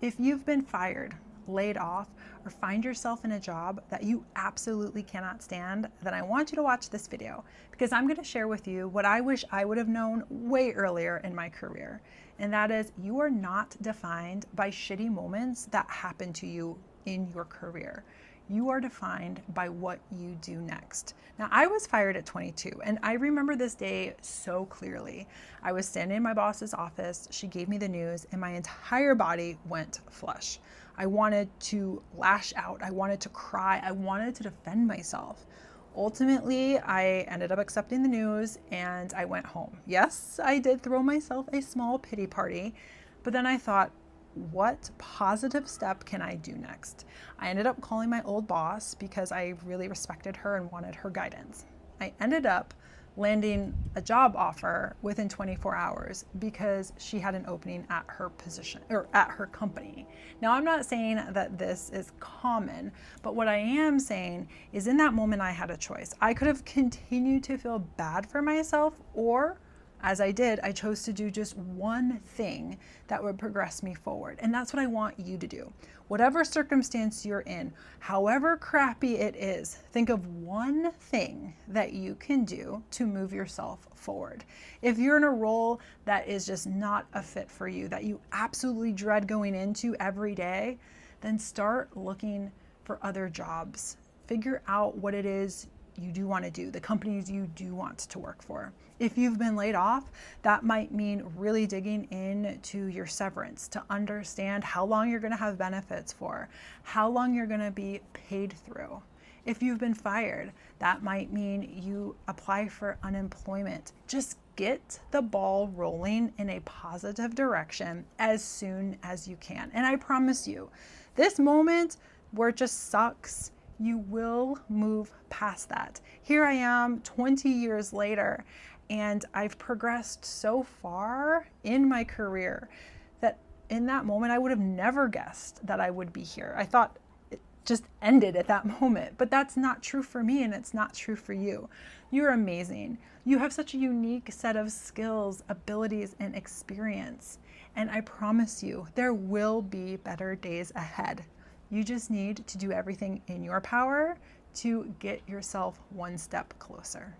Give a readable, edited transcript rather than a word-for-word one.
If you've been fired, laid off, or find yourself in a job that you absolutely cannot stand, then I want you to watch this video because I'm going to share with you what I wish I would have known way earlier in my career. And that is, you are not defined by shitty moments that happen to you in your career. You are defined by what you do next. Now, I was fired at 22, and I remember this day so clearly. I was standing in my boss's office. She gave me the news, and my entire body went flush. I wanted to lash out. I wanted to cry. I wanted to defend myself. Ultimately, I ended up accepting the news and I went home. Yes, I did throw myself a small pity party, but then I thought, what positive step can I do next? I ended up calling my old boss because I really respected her and wanted her guidance. I ended up landing a job offer within 24 hours because she had an opening at her position or at her company. Now, I'm not saying that this is common, but what I am saying is in that moment I had a choice. I could have continued to feel bad for myself, or as I did, I chose to do just one thing that would progress me forward. And that's what I want you to do. Whatever circumstance you're in, however crappy it is, think of one thing that you can do to move yourself forward. If you're in a role that is just not a fit for you, that you absolutely dread going into every day, then start looking for other jobs. Figure out what it is you do want to do, the companies you do want to work for. If you've been laid off, that might mean really digging into your severance to understand how long you're going to have benefits for, how long you're going to be paid through. If you've been fired, that might mean you apply for unemployment. Just get the ball rolling in a positive direction as soon as you can. And I promise you, this moment where it just sucks, you will move past that. Here I am 20 years later, and I've progressed so far in my career that in that moment, I would have never guessed that I would be here. I thought it just ended at that moment, but that's not true for me, and it's not true for you. You're amazing. You have such a unique set of skills, abilities, and experience. And I promise you, there will be better days ahead. You just need to do everything in your power to get yourself one step closer.